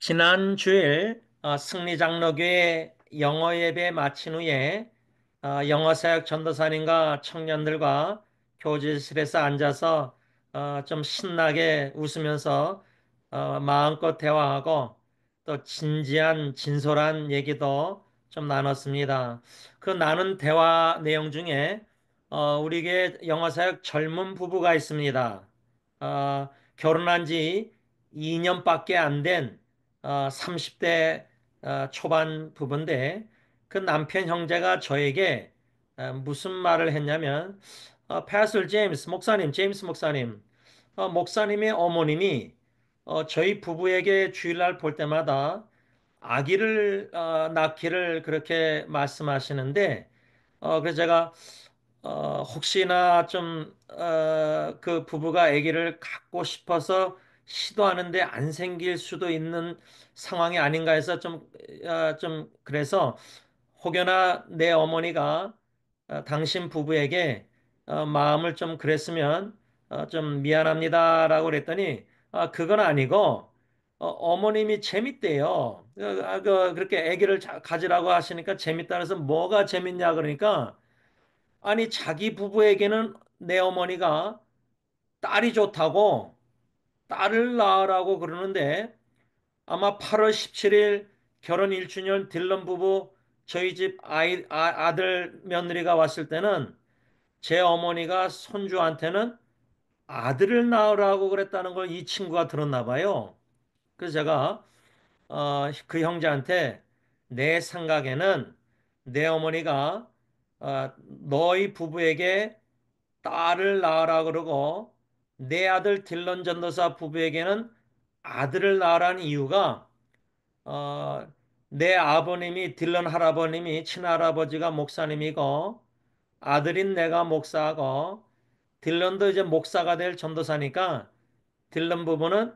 지난 주일 승리장로교회 영어 예배 마친 후에 영어사역 전도사님과 청년들과 교제실에서 앉아서 좀 신나게 웃으면서 마음껏 대화하고 또 진지한 진솔한 얘기도 좀 나눴습니다. 그 나눈 대화 내용 중에 우리 교회 영어사역 젊은 부부가 있습니다. 결혼한 지 2년밖에 안된 30대 초반 부부인데 그 남편 형제가 저에게 무슨 말을 했냐면 패스터 제임스 목사님, 제임스 목사님, 목사님의 어머님이 저희 부부에게 주일날 볼 때마다 아기를 낳기를 그렇게 말씀하시는데 그래서 제가 혹시나 좀, 그 부부가 아기를 갖고 싶어서 시도하는데 안 생길 수도 있는 상황이 아닌가 해서 그래서 혹여나 내 어머니가 당신 부부에게 마음을 좀 그랬으면 좀 미안합니다라고 그랬더니 그건 아니고 어머님이 재밌대요. 그렇게 아기를 가지라고 하시니까 재밌다 그래서 뭐가 재밌냐 그러니까 아니, 자기 부부에게는 내 어머니가 딸이 좋다고 딸을 낳으라고 그러는데 아마 8월 17일 결혼 1주년 딜런 부부 저희 집 아들 며느리가 왔을 때는 제 어머니가 손주한테는 아들을 낳으라고 그랬다는 걸 이 친구가 들었나 봐요. 그래서 제가 그 형제한테 내 생각에는 내 어머니가 너희 부부에게 딸을 낳으라 그러고 내 아들 딜런 전도사 부부에게는 아들을 낳으라는 이유가 어, 내 아버님이 딜런 할아버님이 친할아버지가 목사님이고 아들인 내가 목사하고 딜런도 이제 목사가 될 전도사니까 딜런 부부는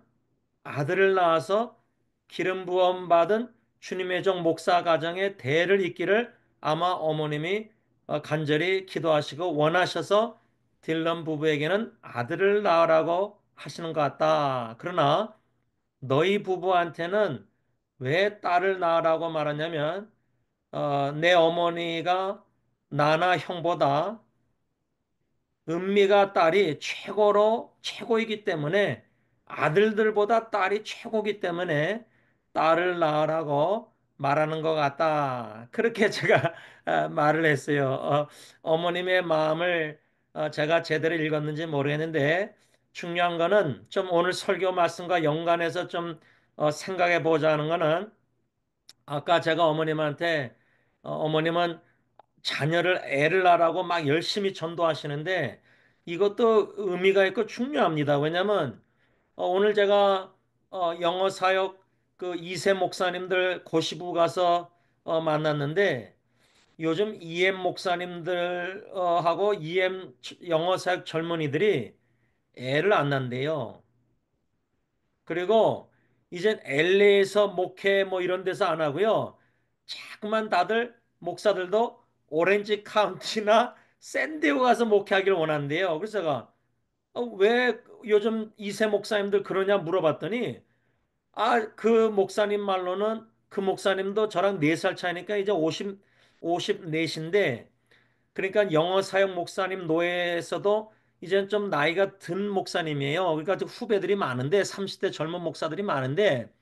아들을 낳아서 기름 부음 받은 주님의 종 목사 가정의 대를 잇기를 아마 어머님이 간절히 기도하시고 원하셔서 딜런 부부에게는 아들을 낳으라고 하시는 것 같다. 그러나 너희 부부한테는 왜 딸을 낳으라고 말하냐면 내 어머니가 나나 형보다 은미가 딸이 최고이기 때문에 아들들보다 딸이 최고이기 때문에 딸을 낳으라고 말하는 것 같다. 그렇게 제가 말을 했어요. 어머님의 마음을 제가 제대로 읽었는지 모르겠는데 중요한 거는 좀 오늘 설교 말씀과 연관해서 좀 생각해 보자는 거는 아까 제가 어머님한테 어머님은 자녀를 애를 낳으라고 막 열심히 전도하시는데 이것도 의미가 있고 중요합니다. 왜냐하면 오늘 제가 영어 사역 그 2세 목사님들 고시부 가서 만났는데 요즘 EM 목사님들하고 EM 영어 사역 젊은이들이 애를 안 낳는데요. 그리고 이젠 LA에서 목회 뭐 이런 데서 안 하고요. 자꾸만 다들 목사들도 오렌지 카운티나 샌디에고 가서 목회하기를 원한대요. 그래서 제가 왜 요즘 2세 목사님들 그러냐 물어봤더니 그 목사님 말로는 그 목사님도 저랑 4살 차이니까 이제 54인데 그러니까 영어 사역 목사님 노예에서도 이제 좀 나이가 든 목사님이에요. 그러니까 후배들이 많은데 30대 젊은 목사들이 많은데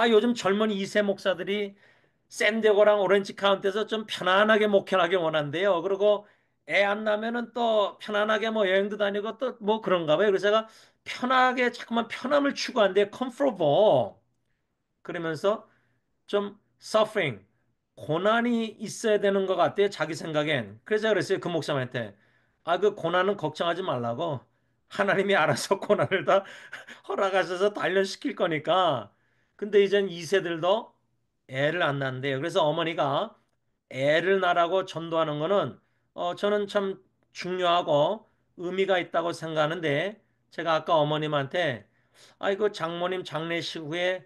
요즘 젊은 2세 목사들이 샌디에고랑 오렌지 카운티에서 좀 편안하게 목회하길 원한대요. 그리고 애 안 나면은 또 편안하게 뭐 여행도 다니고 또 뭐 그런가 봐요. 그래서 제가 편하게 자꾸만 편함을 추구한대. comfortable. 그러면서 좀 suffering, 고난이 있어야 되는 것 같아요. 자기 생각엔. 그래서 그랬어요. 그 목사님한테. 그 고난은 걱정하지 말라고. 하나님이 알아서 고난을 다 허락하셔서 단련시킬 거니까. 근데 이젠 2세들도 애를 안 낳는데요. 그래서 어머니가 애를 낳으라고 전도하는 거는 저는 참 중요하고 의미가 있다고 생각하는데 제가 아까 어머님한테 아이고 장모님 장례식 후에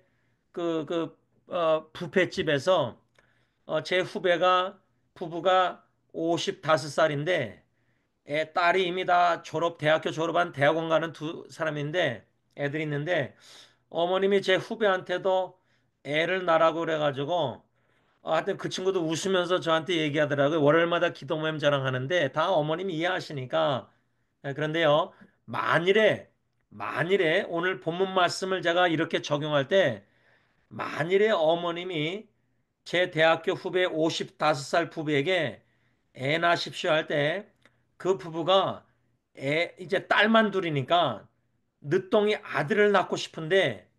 뷔페집에서 제 후배가 부부가 55살인데 딸이 이미 다 대학교 졸업한 대학원 가는 두 사람인데 애들이 있는데 어머님이 제 후배한테도 애를 낳으라고 그래가지고 하여튼 그 친구도 웃으면서 저한테 얘기하더라고요. 월요일마다 기도 모임 자랑하는데 다 어머님이 이해하시니까. 그런데요, 만일에 오늘 본문 말씀을 제가 이렇게 적용할 때 만일에 어머님이 제 대학교 후배 55살 부부에게 애 낳으십시오 할 때 그 부부가 이제 딸만 둘이니까 늦둥이 아들을 낳고 싶은데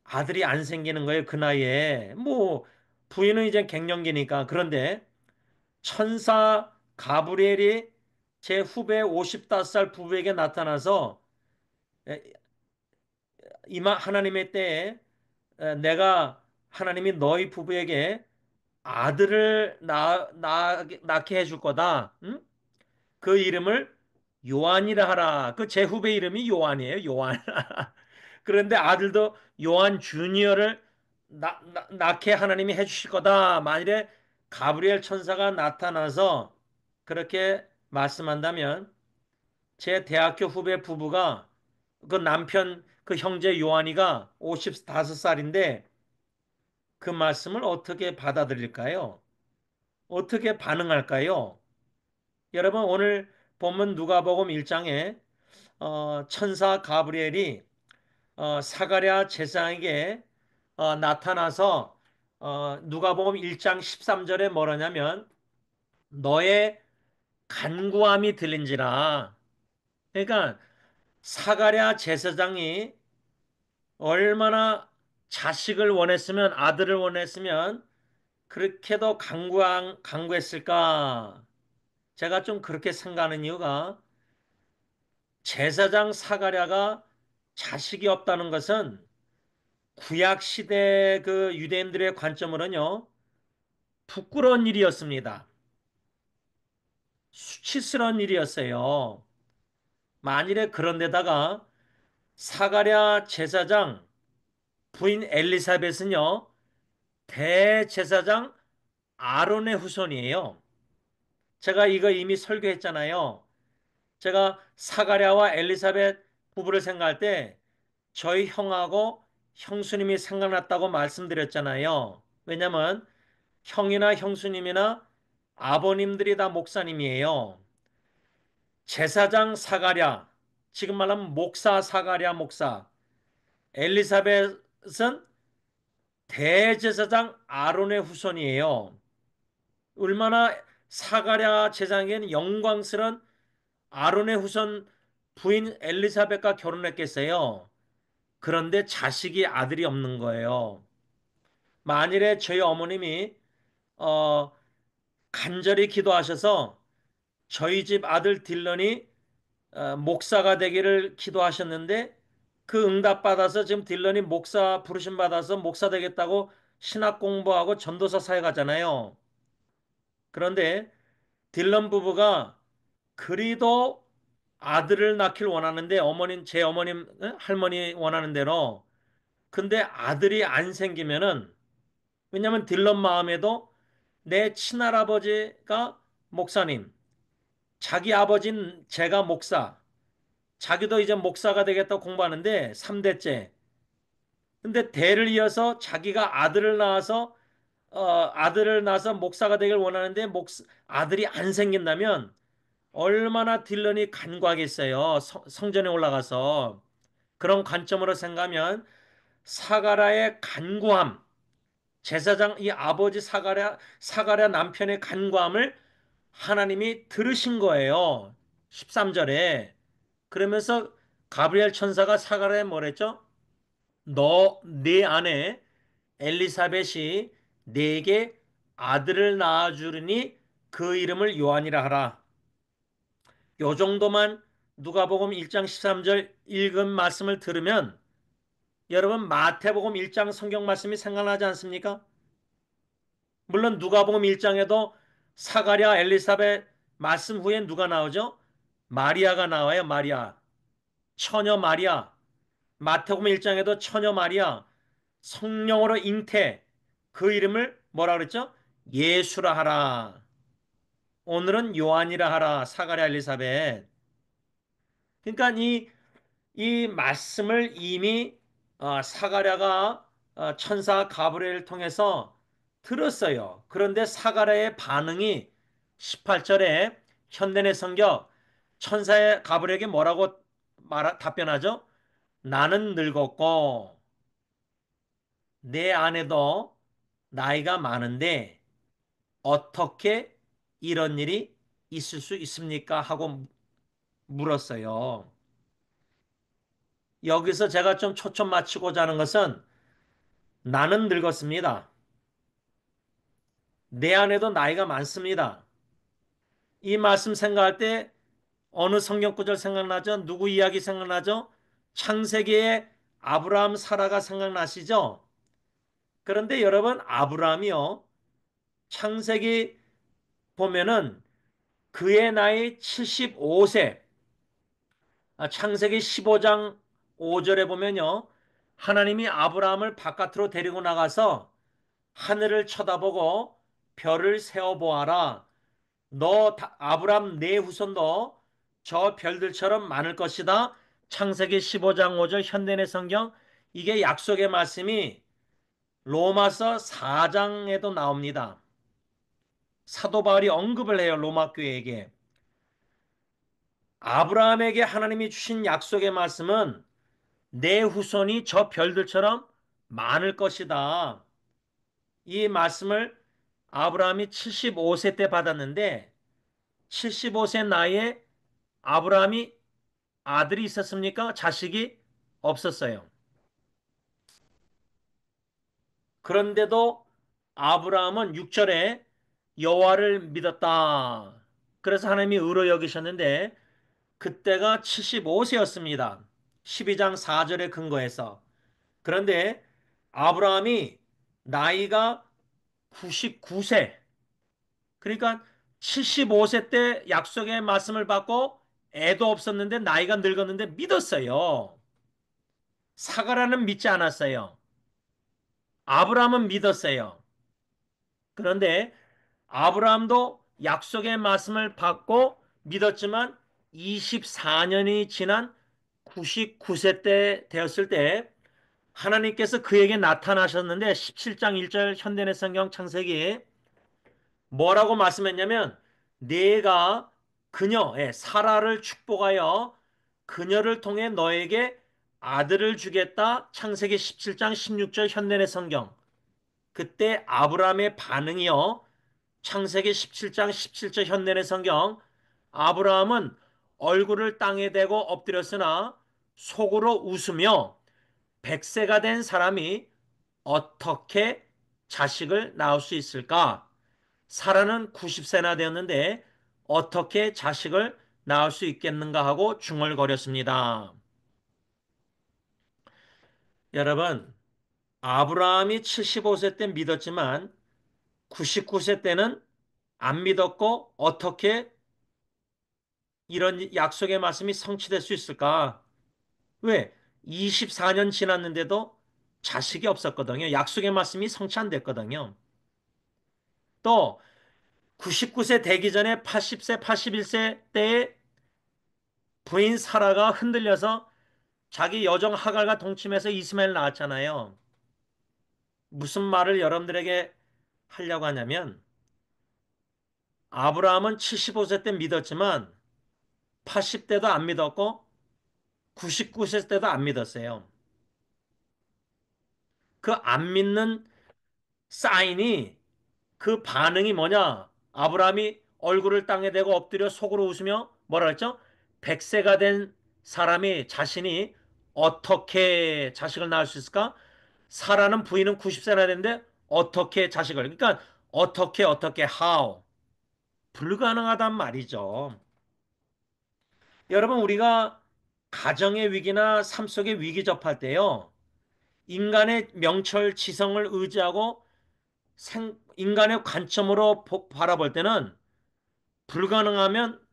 아들이 안 생기는 거예요. 그 나이에. 뭐 부인은 이제 갱년기니까. 그런데 천사 가브리엘이 제 후배 55살 부부에게 나타나서 이마 하나님의 때에 내가 하나님이 너희 부부에게 아들을 낳게 해줄 거다. 응? 그 이름을 요한이라 하라. 그 제 후배 이름이 요한이에요. 요한. 그런데 아들도 요한 주니어를 낳게 하나님이 해주실 거다. 만일에 가브리엘 천사가 나타나서 그렇게 말씀한다면 제 대학교 후배 부부가 그 남편 그 형제 요한이가 55살인데 그 말씀을 어떻게 받아들일까요? 어떻게 반응할까요? 여러분 오늘 본문 누가복음 1장에 천사 가브리엘이 사가랴 제사장에게 나타나서 누가복음 1장 13절에 뭐라냐면 너의 간구함이 들린지라. 그러니까 사가랴 제사장이 얼마나 자식을 원했으면 아들을 원했으면 그렇게도 간구했을까? 제가 좀 그렇게 생각하는 이유가 제사장 사가랴가 자식이 없다는 것은 구약 시대 그 유대인들의 관점으로는요, 부끄러운 일이었습니다. 수치스러운 일이었어요. 만일에 그런데다가 사가랴 제사장 부인 엘리사벳은요, 대제사장 아론의 후손이에요. 제가 이거 이미 설교했잖아요. 제가 사가랴와 엘리사벳 부부를 생각할 때 저희 형하고 형수님이 생각났다고 말씀드렸잖아요. 왜냐면 형이나 형수님이나 아버님들이 다 목사님이에요. 제사장 사가랴, 지금 말하면 목사 사가랴 목사, 엘리사벳은 대제사장 아론의 후손이에요. 얼마나 사가랴 제사장에게는 영광스러운 아론의 후손 부인 엘리사벳과 결혼했겠어요. 그런데 자식이 아들이 없는 거예요. 만일에 저희 어머님이 어, 간절히 기도하셔서 저희 집 아들 딜런이 목사가 되기를 기도하셨는데 그 응답 받아서 지금 딜런이 목사 부르심 받아서 목사 되겠다고 신학 공부하고 전도사 사회 가잖아요. 그런데 딜런 부부가 그리도 아들을 낳길 원하는데 제 어머님 할머니 원하는 대로 근데 아들이 안 생기면은 왜냐하면 딜런 마음에도 내 친할아버지가 목사님, 자기 아버지는 제가 목사, 자기도 이제 목사가 되겠다고 공부하는데 3대째. 근데 대를 이어서 자기가 아들을 낳아서 목사가 되길 원하는데 아들이 안 생긴다면 얼마나 딜런이 간과하겠어요. 성전에 올라가서. 그런 관점으로 생각하면 사가라의 간구함, 제사장 이 아버지 사가랴 남편의 간구함을 하나님이 들으신 거예요. 13절에. 그러면서 가브리엘 천사가 사가랴에 뭐랬죠? 네 아내 엘리사벳이 네게 아들을 낳아주리니 그 이름을 요한이라 하라. 요 정도만 누가복음 1장 13절 읽은 말씀을 들으면 여러분 마태복음 1장 성경 말씀이 생각나지 않습니까? 물론 누가복음 1장에도 사가랴 엘리사벳 말씀 후에 누가 나오죠? 마리아가 나와요. 마리아. 처녀 마리아. 마태복음 1장에도 처녀 마리아 성령으로 잉태 그 이름을 뭐라 그랬죠? 예수라 하라. 오늘은 요한이라 하라. 사가랴 엘리사벳. 그러니까 이 말씀을 이미 사가랴가 천사 가브리엘을 통해서 들었어요. 그런데 사가랴의 반응이 18절에 현대의 성경 천사의 가브리엘에게 뭐라고 답변하죠? 나는 늙었고 내 아내도 나이가 많은데 어떻게 이런 일이 있을 수 있습니까? 하고 물었어요. 여기서 제가 좀 초점 맞추고자 하는 것은 나는 늙었습니다. 내 아내도 나이가 많습니다. 이 말씀 생각할 때 어느 성경 구절 생각나죠? 누구 이야기 생각나죠? 창세기의 아브라함 사라가 생각나시죠? 그런데 여러분 아브라함이요. 창세기 보면은 그의 나이 75세. 창세기 15장 5절에 보면요. 하나님이 아브라함을 바깥으로 데리고 나가서 하늘을 쳐다보고 별을 세어 보아라. 아브람 내 후손도 저 별들처럼 많을 것이다. 창세기 15장 5절 현대의 성경 이게 약속의 말씀이 로마서 4장에도 나옵니다. 사도 바울이 언급을 해요. 로마 교회에게. 아브라함에게 하나님이 주신 약속의 말씀은 내 후손이 저 별들처럼 많을 것이다. 이 말씀을 아브라함이 75세 때 받았는데 75세 나이에 아브라함이 아들이 있었습니까? 자식이 없었어요. 그런데도 아브라함은 6절에 여호와를 믿었다. 그래서 하나님이 의로 여기셨는데 그때가 75세였습니다. 12장 4절에 근거해서. 그런데 아브라함이 나이가 99세, 그러니까 75세 때 약속의 말씀을 받고 애도 없었는데 나이가 늙었는데 믿었어요. 사가라는 믿지 않았어요. 아브라함은 믿었어요. 그런데 아브라함도 약속의 말씀을 받고 믿었지만 24년이 지난 99세 때 되었을 때 하나님께서 그에게 나타나셨는데 17장 1절 현대의 성경 창세기 뭐라고 말씀했냐면 내가 사라를 축복하여 그녀를 통해 너에게 아들을 주겠다. 창세기 17장 16절 현대의 성경. 그때 아브라함의 반응이요. 창세기 17장 17절 현대의 성경. 아브라함은 얼굴을 땅에 대고 엎드렸으나 속으로 웃으며 100세가 된 사람이 어떻게 자식을 낳을 수 있을까? 사라는 90세나 되었는데 어떻게 자식을 낳을 수 있겠는가 하고 중얼거렸습니다. 여러분, 아브라함이 75세 때 믿었지만 99세 때는 안 믿었고 어떻게 이런 약속의 말씀이 성취될 수 있을까? 왜? 24년 지났는데도 자식이 없었거든요. 약속의 말씀이 성취 안 됐거든요. 또 99세 되기 전에 80세, 81세 때에 부인 사라가 흔들려서 자기 여종 하갈과 동침해서 이스마엘 낳았잖아요. 무슨 말을 여러분들에게 하려고 하냐면 아브라함은 75세 때 믿었지만 80대도 안 믿었고 99세 때도 안 믿었어요. 그 안 믿는 사인이 그 반응이 뭐냐? 아브라함이 얼굴을 땅에 대고 엎드려 속으로 웃으며 뭐라 했죠? 100세가 된 사람이 자신이 어떻게 자식을 낳을 수 있을까? 사라는 부인은 90세나 됐는데 어떻게 자식을 그러니까 어떻게 how 불가능하단 말이죠. 여러분 우리가 가정의 위기나 삶 속의 위기 접할 때요. 인간의 명철 지성을 의지하고 인간의 관점으로 바라볼 때는 불가능하면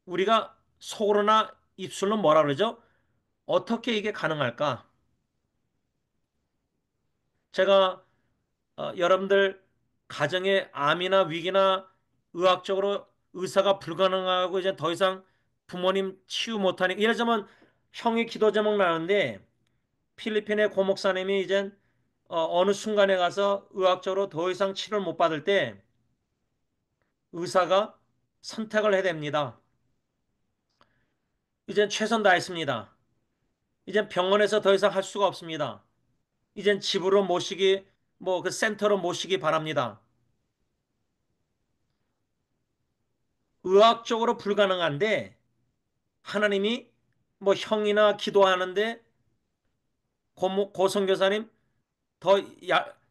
우리가 속으로나 입술로 뭐라 그러죠? 어떻게 이게 가능할까? 제가 여러분들 가정의 암이나 위기나 의학적으로 의사가 불가능하고 이제 더 이상 부모님 치유 못하니까 이러자면 형이 기도 제목 나는데 필리핀의 고 목사님이 이제 어느 순간에 가서 의학적으로 더 이상 치료를 못 받을 때 의사가 선택을 해야 됩니다. 이젠 최선 다했습니다. 이젠 병원에서 더 이상 할 수가 없습니다. 이젠 집으로 모시기, 뭐 그 센터로 모시기 바랍니다. 의학적으로 불가능한데 하나님이 뭐 형이나 기도하는데 고 선교사님 더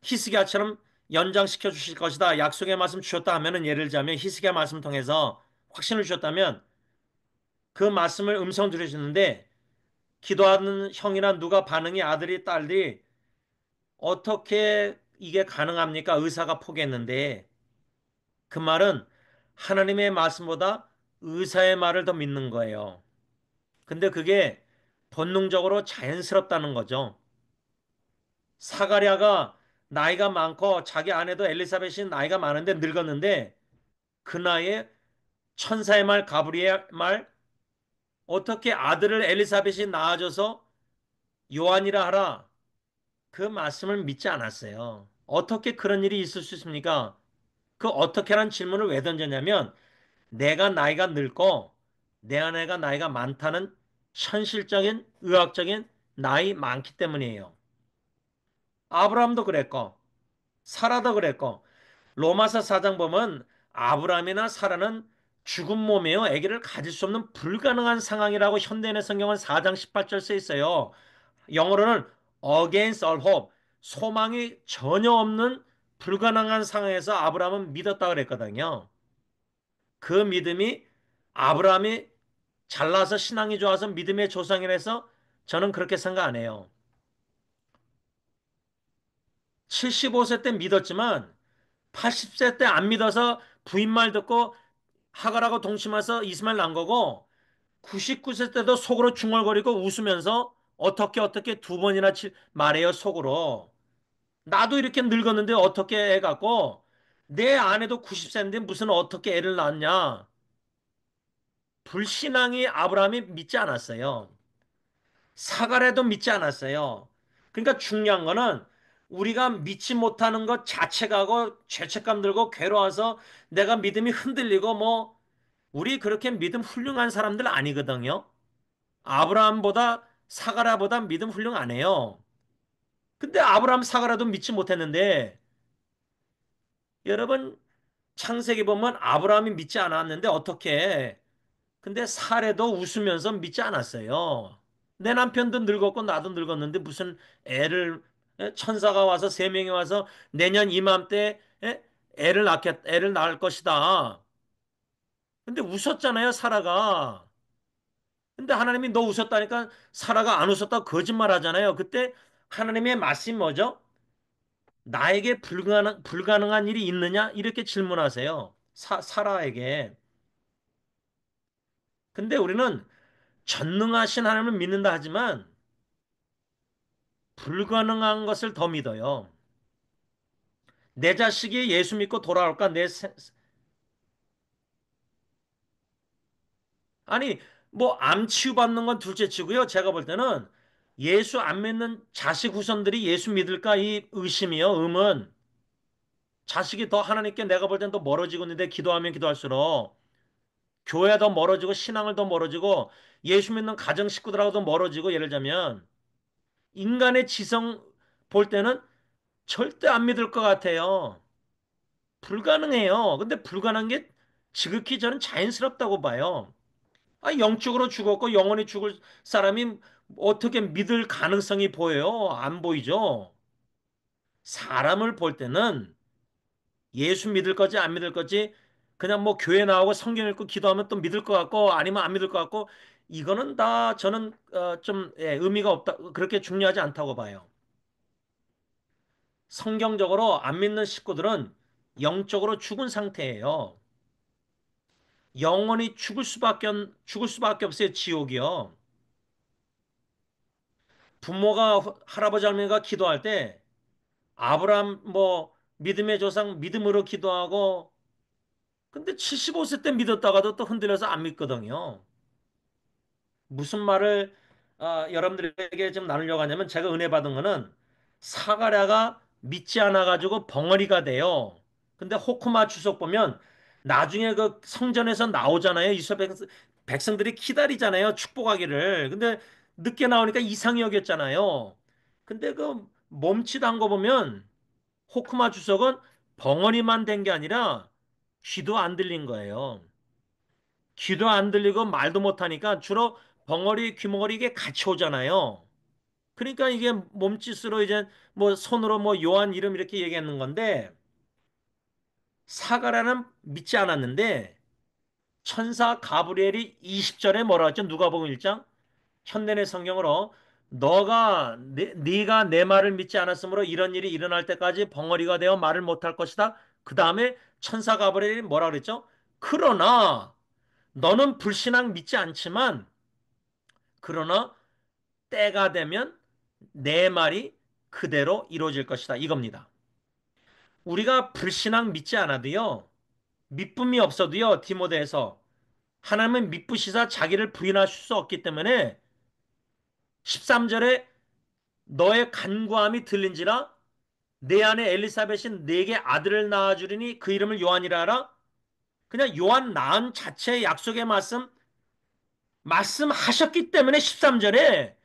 히스기야처럼 연장시켜 주실 것이다. 약속의 말씀 주셨다 하면은 예를 들자면 히스기야 말씀 통해서 확신을 주셨다면 그 말씀을 음성 들으시는데 기도하는 형이나 누가 반응이 아들이 딸들이 어떻게 이게 가능합니까? 의사가 포기했는데 그 말은 하나님의 말씀보다 의사의 말을 더 믿는 거예요. 근데 그게 본능적으로 자연스럽다는 거죠. 사가랴가 나이가 많고 자기 아내도 엘리사벳이 나이가 많은데 늙었는데 그 나이에 천사의 말 가브리엘 말 어떻게 아들을 엘리사벳이 낳아줘서 요한이라 하라 그 말씀을 믿지 않았어요. 어떻게 그런 일이 있을 수 있습니까? 그 어떻게라는 질문을 왜 던졌냐면 내가 나이가 늙고 내 아내가 나이가 많다는 현실적인 의학적인 나이 많기 때문이에요. 아브라함도 그랬고 사라도 그랬고 로마서 4장 보면 아브라함이나 사라는 죽은 몸이요 아기를 가질 수 없는 불가능한 상황이라고 현대인의 성경은 4장 18절 써 있어요. 영어로는 against all hope 소망이 전혀 없는 불가능한 상황에서 아브라함은 믿었다 그랬거든요. 그 믿음이 아브라함이 잘나서 신앙이 좋아서 믿음의 조상이라서 저는 그렇게 생각 안 해요. 75세 때 믿었지만 80세 때 안 믿어서 부인 말 듣고 하갈하고 동침해서 이스마엘 난 거고 99세 때도 속으로 중얼거리고 웃으면서 어떻게 두 번이나 말해요 속으로. 나도 이렇게 늙었는데 어떻게 해갖고 내 아내도 90세인데 무슨 어떻게 애를 낳았냐. 불신앙이 아브라함이 믿지 않았어요. 사가랴도 믿지 않았어요. 그러니까 중요한 거는 우리가 믿지 못하는 것 자체가고 죄책감 들고 괴로워서 내가 믿음이 흔들리고 뭐 우리 그렇게 믿음 훌륭한 사람들 아니거든요. 아브라함보다 사가랴보다 믿음 훌륭 안 해요. 근데 아브라함 사가랴도 믿지 못했는데 여러분 창세기 보면 아브라함이 믿지 않았는데 어떻게 근데 사례도 웃으면서 믿지 않았어요. 내 남편도 늙었고 나도 늙었는데 무슨 애를 천사가 와서 세 명이 와서 내년 이맘때 애를 낳을 것이다. 근데 웃었잖아요, 사라가. 근데 하나님이 너 웃었다니까 사라가 안 웃었다고 거짓말 하잖아요. 그때 하나님의 말씀이 뭐죠? 나에게 불가능한 일이 있느냐? 이렇게 질문하세요. 사라에게. 근데 우리는 전능하신 하나님을 믿는다 하지만 불가능한 것을 더 믿어요. 내 자식이 예수 믿고 돌아올까? 아니, 뭐, 암 치유받는 건 둘째 치고요. 제가 볼 때는 예수 안 믿는 자식 후손들이 예수 믿을까? 이 의심이요. 음은. 자식이 더 하나님께 내가 볼 땐 더 멀어지고 있는데 기도하면 기도할수록 교회 더 멀어지고 신앙을 더 멀어지고 예수 믿는 가정 식구들하고도 멀어지고 예를 들자면 인간의 지성 볼 때는 절대 안 믿을 것 같아요. 불가능해요. 근데 불가능한 게 지극히 저는 자연스럽다고 봐요. 아, 영적으로 죽었고 영원히 죽을 사람이 어떻게 믿을 가능성이 보여요? 안 보이죠? 사람을 볼 때는 예수 믿을 거지 안 믿을 거지 그냥 뭐 교회 나오고 성경 읽고 기도하면 또 믿을 것 같고 아니면 안 믿을 것 같고 이거는 다 저는 좀 의미가 없다. 그렇게 중요하지 않다고 봐요. 성경적으로 안 믿는 식구들은 영적으로 죽은 상태예요. 영원히 죽을 수밖에 없어요. 지옥이요. 부모가 할아버지 할머니가 기도할 때 아브라함 뭐 믿음의 조상 믿음으로 기도하고 근데 75세 때 믿었다가도 또 흔들려서 안 믿거든요. 무슨 말을 여러분들에게 좀 나누려고 하냐면 제가 은혜 받은 거는 사가랴가 믿지 않아가지고 벙어리가 돼요. 근데 호크마 주석 보면 나중에 그 성전에서 나오잖아요. 이스라엘 백성들이 기다리잖아요. 축복하기를. 근데 늦게 나오니까 이상히 여겼잖아요. 근데 그 몸짓 한 거 보면 호크마 주석은 벙어리만 된 게 아니라 귀도 안 들린 거예요. 귀도 안 들리고 말도 못하니까 주로 벙어리, 귀머거리 이게 같이 오잖아요. 그러니까 이게 몸짓으로 이제 뭐 손으로 뭐 요한 이름 이렇게 얘기하는 건데 사가라는 믿지 않았는데 천사 가브리엘이 20절에 뭐라 했죠? 누가복음 1장 현대의 성경으로 네가 내 말을 믿지 않았으므로 이런 일이 일어날 때까지 벙어리가 되어 말을 못할 것이다. 그 다음에 천사 가브리엘이 뭐라 그랬죠? 그러나 너는 불신앙 믿지 않지만 그러나 때가 되면 내 말이 그대로 이루어질 것이다. 이겁니다. 우리가 불신앙 믿지 않아도요. 믿음이 없어도요. 디모데에서 하나님은 믿으시사 자기를 부인하실 수 없기 때문에 13절에 너의 간구함이 들린지라 내 아내 엘리사벳이 내게 아들을 낳아주리니 그 이름을 요한이라 하라. 그냥 요한 낳은 자체의 약속의 말씀하셨기 때문에 13절에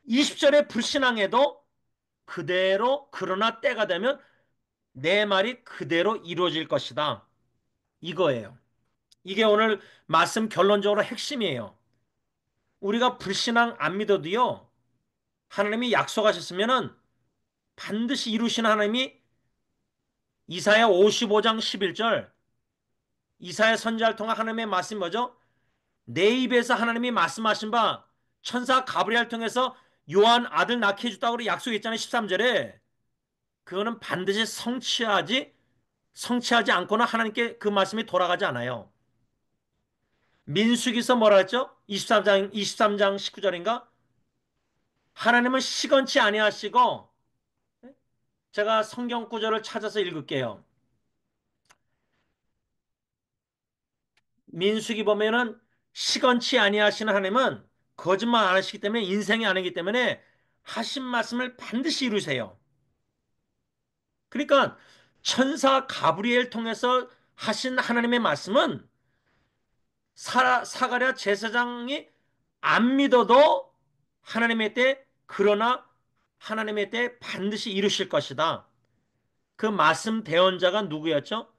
20절에 불신앙해도 그대로 그러나 때가 되면 내 말이 그대로 이루어질 것이다. 이거예요. 이게 오늘 말씀 결론적으로 핵심이에요. 우리가 불신앙 안 믿어도요. 하나님이 약속하셨으면은 반드시 이루신 하나님이 이사야 55장 11절 이사야 선지자를 통한 하나님의 말씀이 뭐죠? 내 입에서 하나님이 말씀하신 바 천사 가브리엘 통해서 요한 아들 낳게 해줬다고 약속했잖아요. 13절에. 그거는 반드시 성취하지 않고는 하나님께 그 말씀이 돌아가지 않아요. 민수기서 뭐라 했죠? 23장 19절인가? 하나님은 시건치 아니하시고 제가 성경 구절을 찾아서 읽을게요. 민수기 보면은 시건치 아니하시는 하나님은 거짓말 안 하시기 때문에 인생이 아니기 때문에 하신 말씀을 반드시 이루세요. 그러니까 천사 가브리엘 통해서 하신 하나님의 말씀은 사가랴 제사장이 안 믿어도 하나님의 때 그러나 하나님의 때 반드시 이루실 것이다. 그 말씀 대언자가 누구였죠?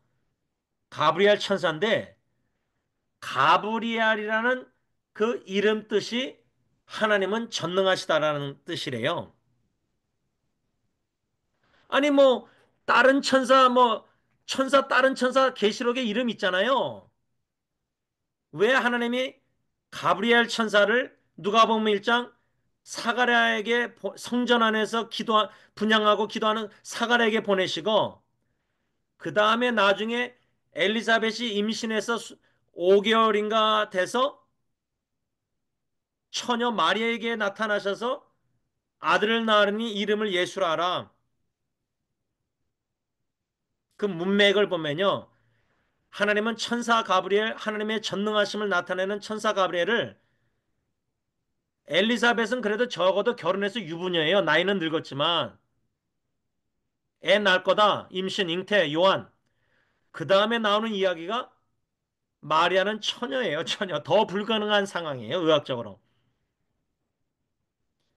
가브리엘 천사인데 가브리엘이라는 그 이름 뜻이 하나님은 전능하시다라는 뜻이래요. 아니 뭐 다른 천사 다른 천사 계시록에 이름 있잖아요. 왜 하나님이 가브리엘 천사를 누가복음 1장 사가랴에게 성전 안에서 분양하고 기도하는 사가랴에게 보내시고 그 다음에 나중에 엘리사벳이 임신해서 5개월인가 돼서 처녀 마리아에게 나타나셔서 아들을 낳으니 이름을 예수라 하라. 그 문맥을 보면요. 하나님은 천사 가브리엘, 하나님의 전능하심을 나타내는 천사 가브리엘을 엘리사벳은 그래도 적어도 결혼해서 유부녀예요. 나이는 늙었지만 애 낳을 거다. 임신, 잉태, 요한. 그 다음에 나오는 이야기가 마리아는 처녀예요. 처녀. 더 불가능한 상황이에요. 의학적으로.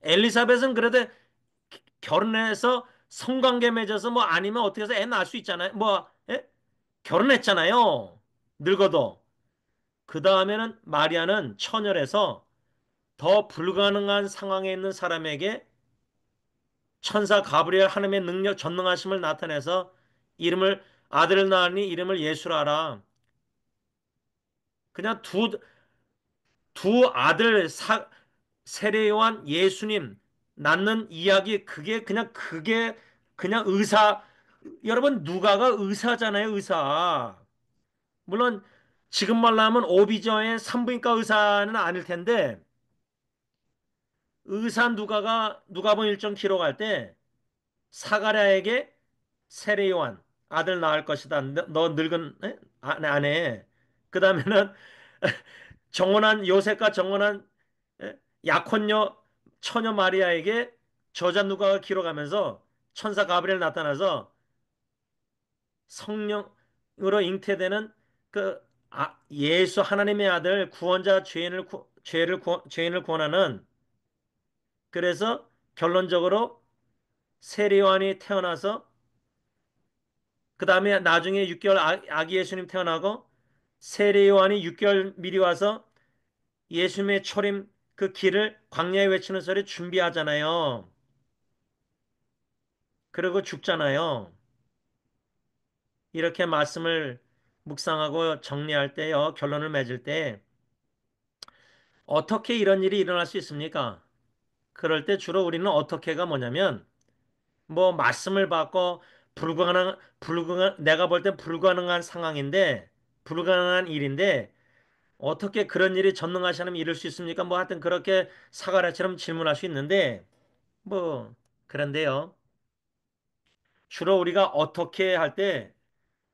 엘리사벳은 그래도 결혼해서 성관계 맺어서 뭐 아니면 어떻게 해서 애 낳을 수 있잖아요. 뭐 예? 결혼했잖아요. 늙어도. 그 다음에는 마리아는 처녀라서 더 불가능한 상황에 있는 사람에게 천사 가브리엘 하나님의 능력 전능하심을 나타내서 이름을 아들을 낳으니 이름을 예수라 하라. 그냥 두 아들 세례 요한 예수님 낳는 이야기 그게 그냥 의사 여러분 누가가 의사잖아요 의사 물론 지금 말로 하면 오비저의 산부인과 의사는 아닐 텐데 의사 누가복음 1장 기록할 때 사가랴에게 세례 요한 아들 낳을 것이다 너 늙은 아내 그 다음에는 정혼한 요셉과 정혼한 약혼녀 처녀 마리아에게 저자 누가가 기록하면서 천사 가브리엘 나타나서 성령으로 잉태되는 그 예수 하나님의 아들 구원자 죄인을 구원하는, 그래서 결론적으로 세례 요한이 태어나서 그 다음에 나중에 6개월 아기 예수님 태어나고 세례 요한이 6개월 미리 와서 예수님의 초림 그 길을 광야에 외치는 소리 준비하잖아요. 그리고 죽잖아요. 이렇게 말씀을 묵상하고 정리할 때요, 결론을 맺을 때 어떻게 이런 일이 일어날 수 있습니까? 그럴 때 주로 우리는 어떻게가 뭐냐면 뭐 말씀을 받고 내가 볼 땐 불가능한 상황인데 불가능한 일인데 어떻게 그런 일이 전능하시는 이룰 수 있습니까? 뭐 하여튼 그렇게 사가랴처럼 질문할 수 있는데 뭐 그런데요. 주로 우리가 어떻게 할 때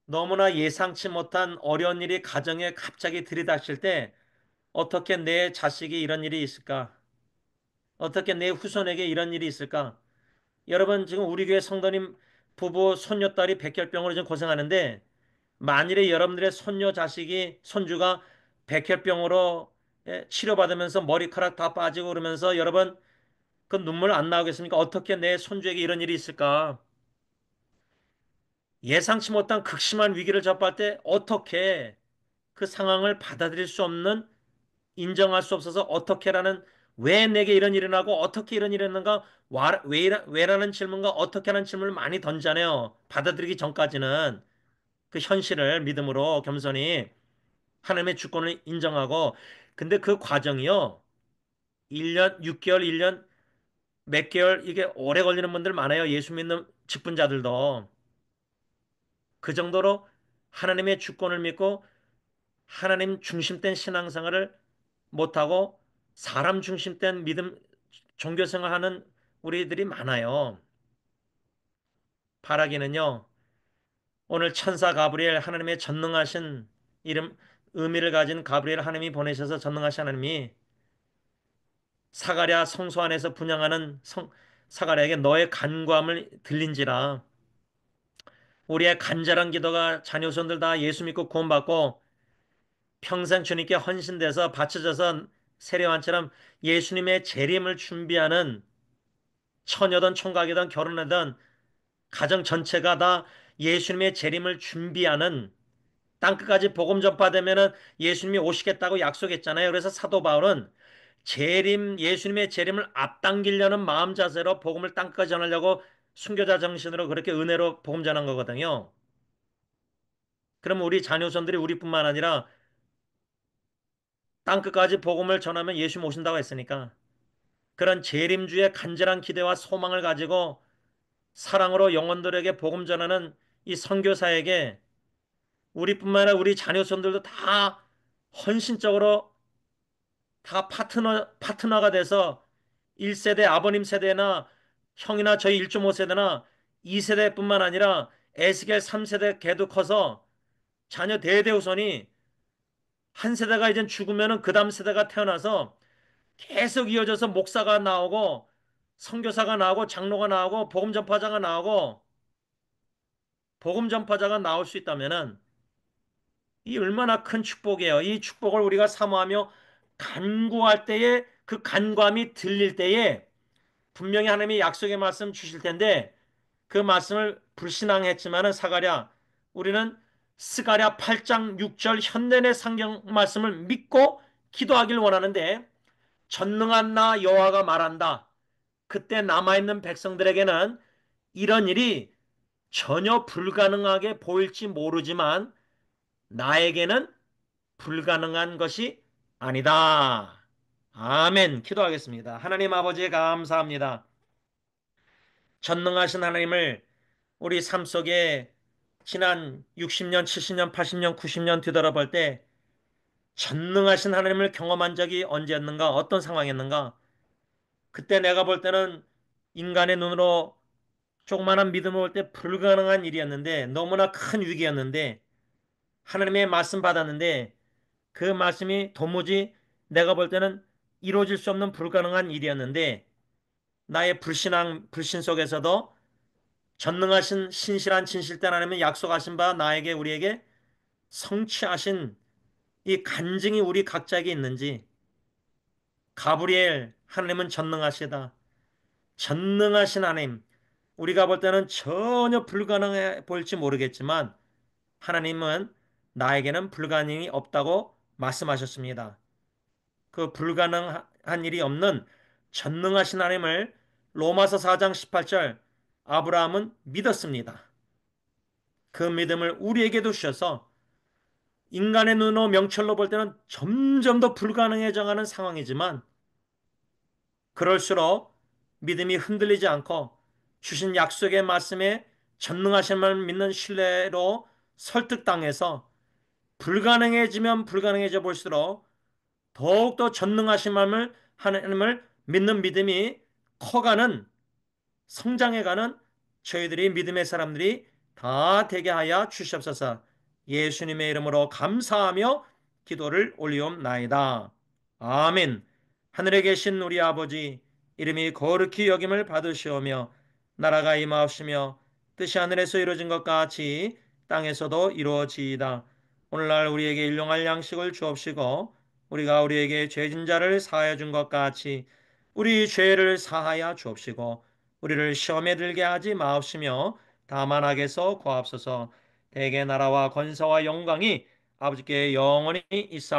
너무나 예상치 못한 어려운 일이 가정에 갑자기 들이닥칠 때 어떻게 내 자식이 이런 일이 있을까? 어떻게 내 후손에게 이런 일이 있을까? 여러분 지금 우리 교회 성도님 부부 손녀딸이 백혈병으로 지금 고생하는데 만일에 여러분들의 손녀 자식이 손주가 백혈병으로 치료받으면서 머리카락 다 빠지고 그러면서 여러분 그 눈물 안 나오겠습니까? 어떻게 내 손주에게 이런 일이 있을까? 예상치 못한 극심한 위기를 접할 때 어떻게 그 상황을 받아들일 수 없는, 인정할 수 없어서 어떻게라는, 왜 내게 이런 일이 나고 어떻게 이런 일이 있는가, 왜라는 질문과 어떻게 하는 질문을 많이 던지잖아요. 받아들이기 전까지는 그 현실을 믿음으로 겸손히 하나님의 주권을 인정하고. 근데 그 과정이요, 1년 6개월 1년 몇 개월, 이게 오래 걸리는 분들 많아요. 예수 믿는 직분자들도 그 정도로 하나님의 주권을 믿고 하나님 중심된 신앙생활을 못하고 사람 중심된 믿음 종교생활하는 우리들이 많아요. 바라기는요, 오늘 천사 가브리엘, 하나님의 전능하신 이름 의미를 가진 가브리엘 하나님이 보내셔서 전능하신 하나님이 사가랴 성소 안에서 분양하는 사가랴에게 너의 간구함을 들린지라. 우리의 간절한 기도가 자녀손들 다 예수 믿고 구원받고 평생 주님께 헌신돼서 바쳐져서 세례완처럼 예수님의 재림을 준비하는, 처녀든 총각이든 결혼하든 가정 전체가 다 예수님의 재림을 준비하는, 땅끝까지 복음 전파되면은 예수님이 오시겠다고 약속했잖아요. 그래서 사도 바울은 예수님의 재림을 앞당기려는 마음 자세로 복음을 땅끝까지 전하려고 순교자 정신으로 그렇게 은혜로 복음 전한 거거든요. 그럼 우리 자녀손들이 우리뿐만 아니라 땅끝까지 복음을 전하면 예수 모신다고 했으니까 그런 재림주의 간절한 기대와 소망을 가지고 사랑으로 영혼들에게 복음 전하는 이 선교사에게 우리뿐만 아니라 우리 자녀손들도 다 헌신적으로 다 파트너가 돼서 1세대 아버님 세대나 형이나 저희 1.5세대나 2세대뿐만 아니라 에스겔 3세대 개도 커서 자녀 대대후손이 한 세대가 이제 죽으면은 그 다음 세대가 태어나서 계속 이어져서 목사가 나오고 선교사가 나오고 장로가 나오고 복음 전파자가 나오고 복음 전파자가 나올 수 있다면은 이 얼마나 큰 축복이에요. 이 축복을 우리가 사모하며 간구할 때에 그 간구함이 들릴 때에 분명히 하나님이 약속의 말씀 주실 텐데 그 말씀을 불신앙했지만은 사가랴, 우리는 스가랴 8장 6절 현대의 성경 말씀을 믿고 기도하길 원하는데 전능한 나 여호와가 말한다. 그때 남아있는 백성들에게는 이런 일이 전혀 불가능하게 보일지 모르지만 나에게는 불가능한 것이 아니다. 아멘. 기도하겠습니다. 하나님 아버지 감사합니다. 전능하신 하나님을 우리 삶 속에 지난 60년, 70년, 80년, 90년 뒤돌아볼 때 전능하신 하나님을 경험한 적이 언제였는가? 어떤 상황이었는가? 그때 내가 볼 때는 인간의 눈으로 조그마한 믿음을 볼 때 불가능한 일이었는데 너무나 큰 위기였는데 하나님의 말씀 받았는데 그 말씀이 도무지 내가 볼 때는 이루어질 수 없는 불가능한 일이었는데 나의 불신 속에서도 전능하신 신실한 진실된 하나님은 약속하신 바 나에게 우리에게 성취하신 이 간증이 우리 각자에게 있는지, 가브리엘 하나님은 전능하시다. 전능하신 하나님, 우리가 볼 때는 전혀 불가능해 보일지 모르겠지만 하나님은 나에게는 불가능이 없다고 말씀하셨습니다. 그 불가능한 일이 없는 전능하신 하나님을 로마서 4장 18절 아브라함은 믿었습니다. 그 믿음을 우리에게도 주셔서 인간의 눈으로 명철로 볼 때는 점점 더 불가능해져가는 상황이지만 그럴수록 믿음이 흔들리지 않고 주신 약속의 말씀에 전능하심을 믿는 신뢰로 설득당해서 불가능해지면 불가능해져 볼수록 더욱더 전능하심을 하나님을 믿는 믿음이 커가는 성장해가는 저희들이 믿음의 사람들이 다 되게 하여 주시옵소서. 예수님의 이름으로 감사하며 기도를 올리옵나이다. 아멘. 하늘에 계신 우리 아버지 이름이 거룩히 여김을 받으시오며 나라가 임하옵시며 뜻이 하늘에서 이루어진 것 같이 땅에서도 이루어지이다. 오늘날 우리에게 일용할 양식을 주옵시고 우리가 우리에게 죄진 자를 사하여 준 것 같이 우리 죄를 사하여 주옵시고 우리를 시험에 들게 하지 마옵시며 다만 악에서 구하옵소서. 대개 나라와 권세와 영광이 아버지께 영원히 있사